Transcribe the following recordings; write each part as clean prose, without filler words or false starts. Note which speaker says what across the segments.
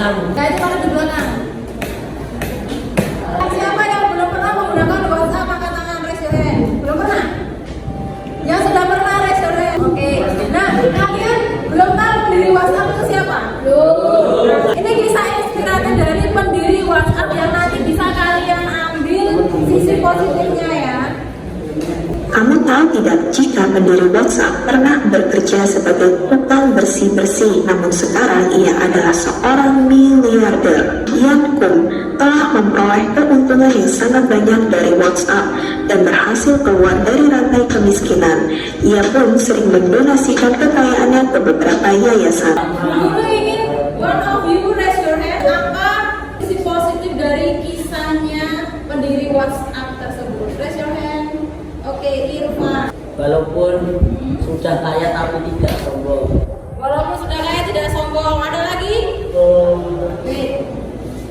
Speaker 1: belakang.
Speaker 2: Nah, itu kalau di belakang. Siapa yang belum pernah menggunakan WhatsApp angkat tangan, raise your hand. Belum pernah? Yang sudah pernah raise your hand. Oke. Nah, kalian belum tahu pendiri WhatsApp itu siapa? Belum. Ini kisah inspiratif dari pendiri WhatsApp yang nanti bisa kalian ambil sisi positifnya ya.
Speaker 3: Kamu tahu tidak jika pendiri WhatsApp pernah bekerja sebagai tukang bersih-bersih, namun sekarang ia adalah seorang miliarder. Yan Kum telah memperoleh keuntungan yang sangat banyak dari WhatsApp dan berhasil keluar dari rantai kemiskinan. Ia pun sering mendonasikan kekayaannya ke beberapa yayasan.
Speaker 2: Dulu ingin one of you raise your hand. Apa sisi positif dari kisahnya pendiri WhatsApp tersebut? Raise your hand. Oke, Irfan.
Speaker 1: Walaupun sudah kaya tapi tidak sombong.
Speaker 2: Walaupun sudah kaya tidak sombong. Ada lagi?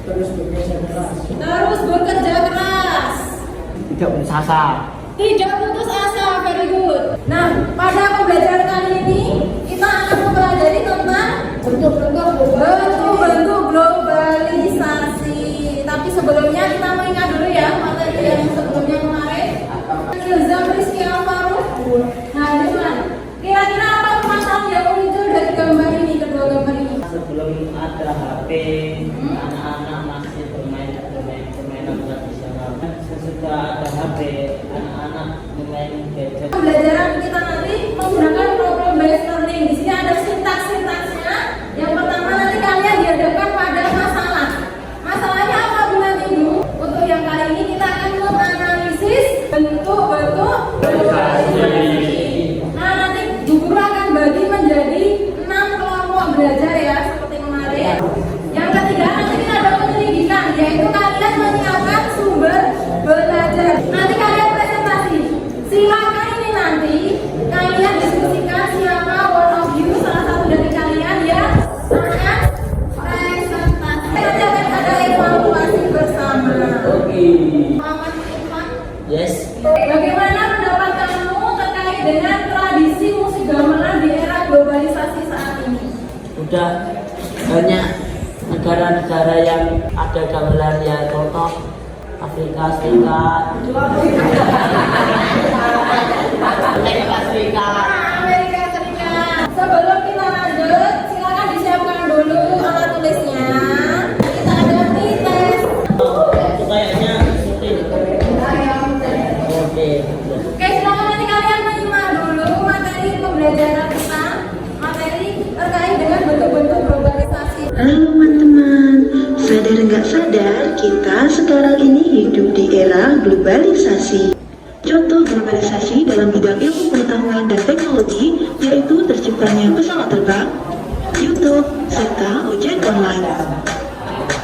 Speaker 2: Terus bekerja keras.
Speaker 1: Tidak putus asa.
Speaker 2: Tidak putus asa. Very good. Nah, pada pembelajaran kali ini kita akan mempelajari tentang bentuk globalisasi. Tapi sebelumnya kita mengingat dulu ya materi yang sebelumnya kemarin. Ilzam Rizky Alvaro. Nah, Irfan, kira-kira apa permasalahan yang muncul dari gambar ini, kedua gambar ini?
Speaker 1: Sebelum ada HP, anak-anak masih bermain permainan tradisional. Sesudah ada HP, anak-anak bermain gadget.
Speaker 2: Pembelajaran kita nanti menggunakan problem based learning. Di sini ada sintaks-sintaksnya. Yang pertama nanti kalian dihadapkan pada masalah. Masalahnya apa Bunda Ibu? Untuk yang kali ini kita akan menganalisis bentuk-bentuk globalisasi. Nah, nanti guru akan bagi menjadi 6 kelompok belajar ya, seperti kemarin. Yang ketiga nanti kita ada penyelidikan, yaitu kalian menyiapkan sumber belajar. Nanti kalian presentasi. Silakan ini nanti kalian diskusikan siapa one of you, salah satu dari kalian yang akan presentasi. Nanti akan ada evaluasi bersama. Muhammad Irfan.
Speaker 1: Yes.
Speaker 2: Bagaimana pendapat kamu terkait dengan tradisi musik gamelan di era globalisasi saat ini?
Speaker 1: Udah banyak negara-negara yang ada gamelan ya, contoh Afrika Serikat. Amerika Serikat.
Speaker 2: Amerika Serikat. Sebelum kita lanjut, silakan disiapkan dulu alat tulisnya. Kita ada tes.
Speaker 1: Itu kayaknya syuting. Oke.
Speaker 2: Oke, silakan nanti kalian menyimak dulu materi pembelajaran kita, materi terkait dengan bentuk-bentuk globalisasi.
Speaker 3: Halo teman-teman, sadar nggak sadar kita sekarang ini hidup di era globalisasi. Contoh globalisasi dalam bidang ilmu pengetahuan dan teknologi yaitu terciptanya pesawat terbang, YouTube, serta ojek online.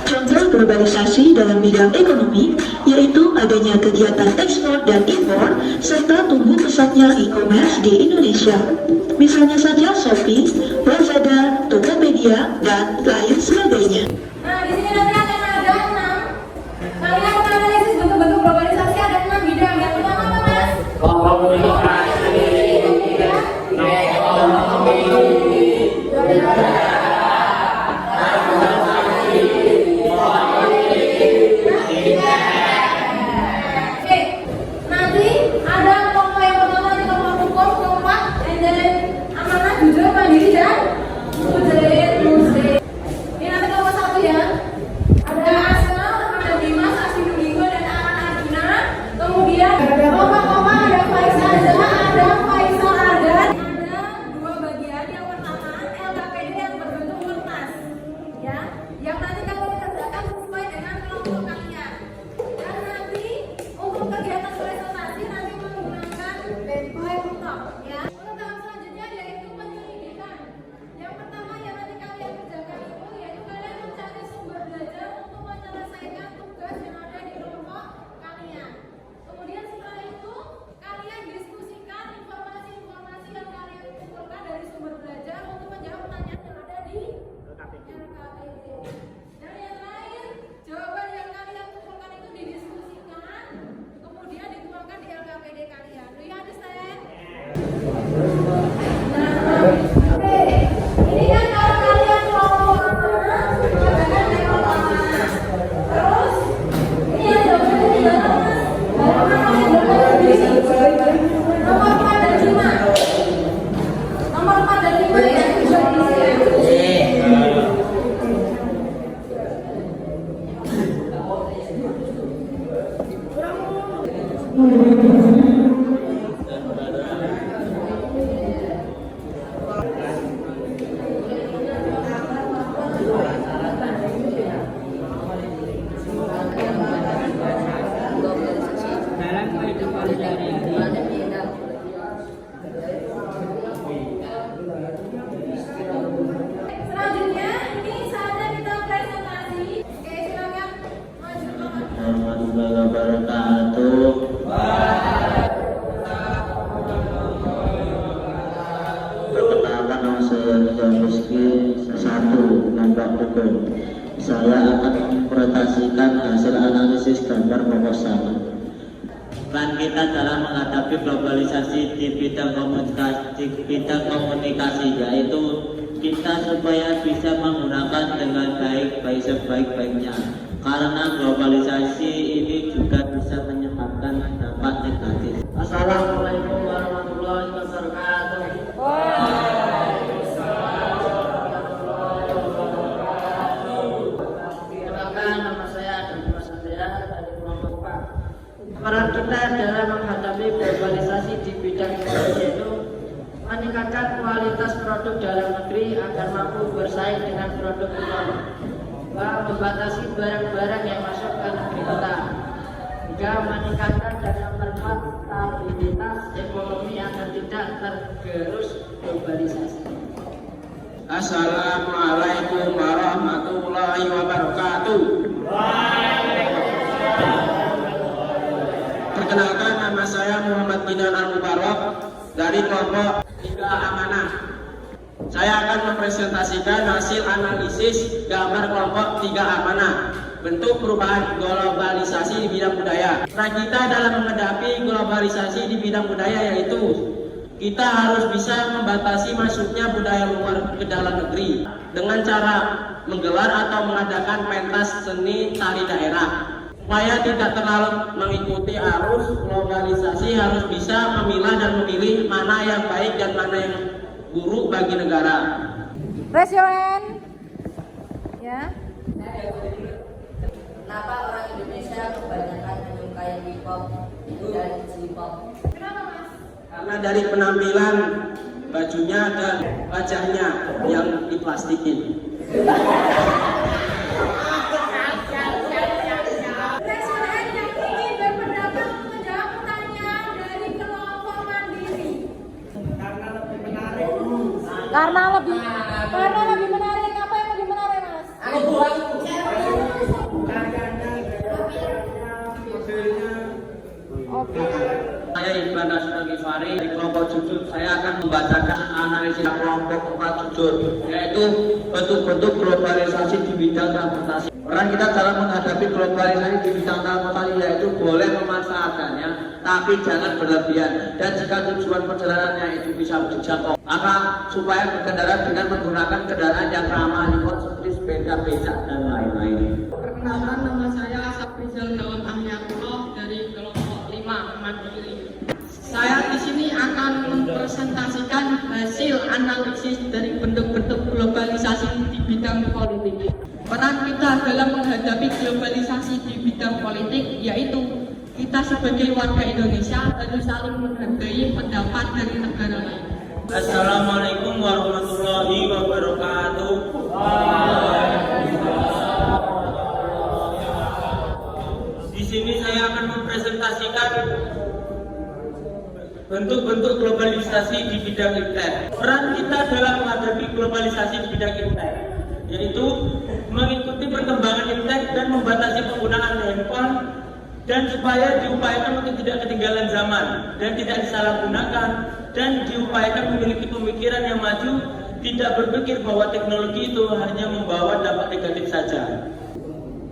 Speaker 3: Contoh globalisasi dalam bidang ekonomi yaitu adanya kegiatan ekspor dan impor serta tumbuh pesatnya e-commerce di Indonesia. Misalnya saja Shopee, Lazada, Tokopedia, dan lain sebagainya.
Speaker 2: Nah, di sini nanti akan ada 6. Kalian menganalisis bentuk-bentuk globalisasi ada 6 bidang. Yang pertama apa, Mas? Oke, nanti ada kelompok yang pertama di kelompok hukum, kelompok amanah, jujur, mandiri, dan musik. Ini nanti kelompok 1 ya. Ada Asal, ada Dimas, Asidu Digo, dan Aman Arjuna. Kemudian ada kelompok ada Faiz Azza,
Speaker 4: produk hukum. Saya akan mempresentasikan hasil analisis gambar proposal. Peran kita dalam menghadapi globalisasi di bidang komunikasi, yaitu kita supaya bisa menggunakan dengan baik sebaik-baiknya. Karena globalisasi ini juga bisa menyebabkan dampak negatif.
Speaker 1: Assalamualaikum warahmatullahi wabarakatuh. Perkenalkan, nama saya Adi Masandria dari kelompok Pak. Peran kita dalam menghadapi globalisasi di bidang ekonomi yaitu meningkatkan kualitas produk dalam negeri agar mampu bersaing dengan produk luar, membatasi barang-barang yang masuk ke negeri kita, juga meningkatkan dan memperkuat stabilitas ekonomi agar tidak tergerus globalisasi.
Speaker 5: Assalamualaikum warahmatullahi wabarakatuh. Perkenalkan, nama saya Muhammad Binan Al-Mubarak dari kelompok 3 Amanah. Saya akan mempresentasikan hasil analisis gambar kelompok 3 Amanah, bentuk perubahan globalisasi di bidang budaya. Peran kita dalam menghadapi globalisasi di bidang budaya yaitu kita harus bisa membatasi masuknya budaya luar ke dalam negeri dengan cara menggelar atau mengadakan pentas seni tari daerah. Supaya tidak terlalu mengikuti arus globalisasi, harus bisa memilah dan memilih mana yang baik dan mana yang buruk bagi negara.
Speaker 2: Resyoen. Ya.
Speaker 1: Kenapa orang Indonesia kebanyakan menyukai K-pop dan J-pop?
Speaker 2: Kenapa, Mas?
Speaker 5: Karena dari penampilan bajunya dan wajahnya yang diplastikin.
Speaker 2: Resyoen yang ingin berpendapat menjawab pertanyaan dari kelompok Mandiri. Karena lebih menarik. Apa yang lebih menarik, Mas? Oke.
Speaker 5: Saya Iqbal Nasrul Ghifari dari kelompok jujur. Saya akan membacakan analisis kelompok 4 jujur, yaitu bentuk-bentuk globalisasi di bidang transportasi. Peran kita dalam menghadapi globalisasi di bidang transportasi yaitu boleh memanfaatkannya, tapi jangan berlebihan. Dan jika tujuan perjalanannya itu bisa dijangkau, maka supaya berkendara dengan menggunakan kendaraan yang ramah lingkungan seperti sepeda, becak dan lain-lain.
Speaker 6: Perkenalkan, nama saya Saprizal Dalam Ahyatullah dari kelompok 5 Mandiri. Saya di sini akan mempresentasikan hasil analisis dari bentuk-bentuk globalisasi di bidang politik. Peran kita dalam menghadapi globalisasi di bidang politik yaitu kita sebagai warga Indonesia harus saling menghargai pendapat dari negara lain.
Speaker 5: Assalamualaikum warahmatullahi wabarakatuh. Di sini saya akan mempresentasikan bentuk-bentuk globalisasi di bidang iptek. Peran kita dalam menghadapi globalisasi di bidang iptek yaitu mengikuti perkembangan iptek dan membatasi penggunaan handphone, dan supaya diupayakan untuk tidak ketinggalan zaman dan tidak disalahgunakan, dan diupayakan memiliki pemikiran yang maju, tidak berpikir bahwa teknologi itu hanya membawa dampak negatif saja.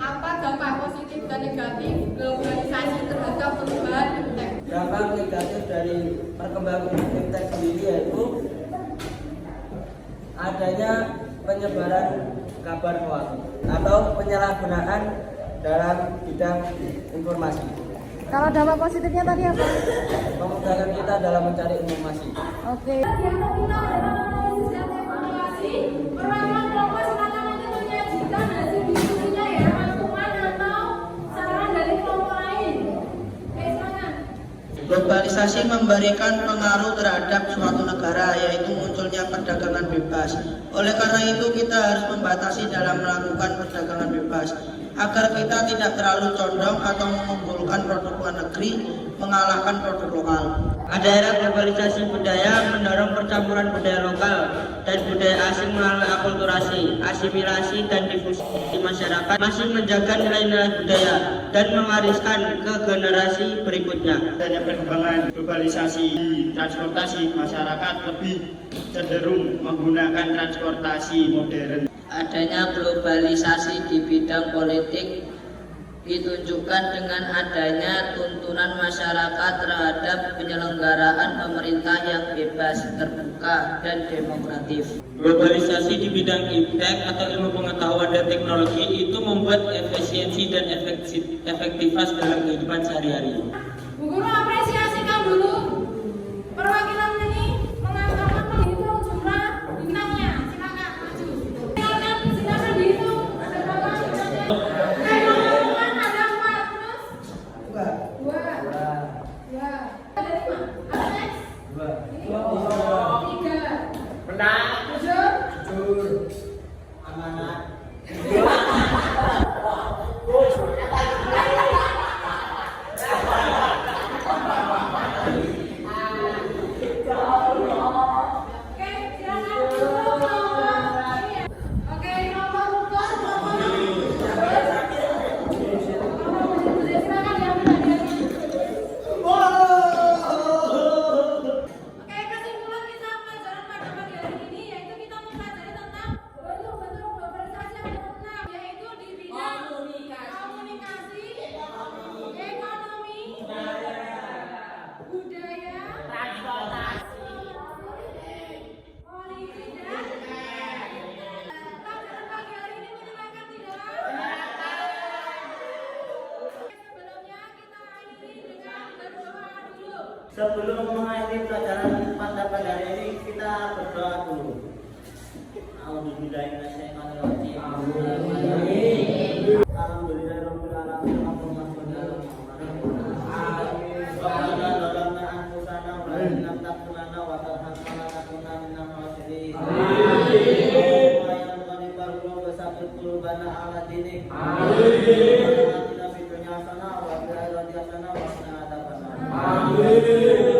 Speaker 2: Apa dampak positif dan negatif globalisasi terhadap perubahan iptek?
Speaker 1: Dampak negatif dari perkembangan iptek sendiri yaitu adanya penyebaran kabar hoax atau penyalahgunaan dalam bidang informasi.
Speaker 2: Kalau dampak positifnya tadi apa?
Speaker 1: Memudahkan kita dalam mencari informasi.
Speaker 2: Oke. Yang terkenal dalam analisis dan evaluasi, perwakilan kelompok silakan nanti menyajikan hasil diskusinya ya, rangkuman atau saran dari kelompok lain. Oke, silakan.
Speaker 7: Globalisasi memberikan pengaruh terhadap suatu negara, yaitu munculnya perdagangan bebas. Oleh karena itu kita harus membatasi dalam melakukan perdagangan bebas agar kita tidak terlalu condong atau mengunggulkan produk luar negeri mengalahkan produk lokal.
Speaker 4: Ada era globalisasi budaya mendorong percampuran budaya lokal dan budaya asing melalui akulturasi, asimilasi, dan difusi di masyarakat, masih menjaga nilai-nilai budaya dan mewariskan ke generasi berikutnya.
Speaker 8: Adanya perkembangan globalisasi transportasi, masyarakat lebih cenderung menggunakan transportasi modern.
Speaker 1: Adanya globalisasi di bidang politik ditunjukkan dengan adanya tuntunan masyarakat terhadap penyelenggaraan pemerintah yang bebas, terbuka, dan demokratif.
Speaker 5: Globalisasi di bidang iptek atau ilmu pengetahuan dan teknologi itu membuat efisiensi dan efektivitas dalam kehidupan sehari-hari.
Speaker 2: Bu Guru, apresiasikan dulu perwakilan ini mengatakan menghitung jumlah bintangnya. Silakan maju. Silakan dihitung. Ada berapa bintangnya? Nomor ada 4 terus? 2. Ya. Ada 5. Ada next? 2. Ini 3.
Speaker 4: Benar.
Speaker 2: 7.
Speaker 4: Amanat. Sebelum mengakhiri pelajaran pada hari ini, kita berdoa dulu. Alhamdulillahirrahmanirrahim. Amin.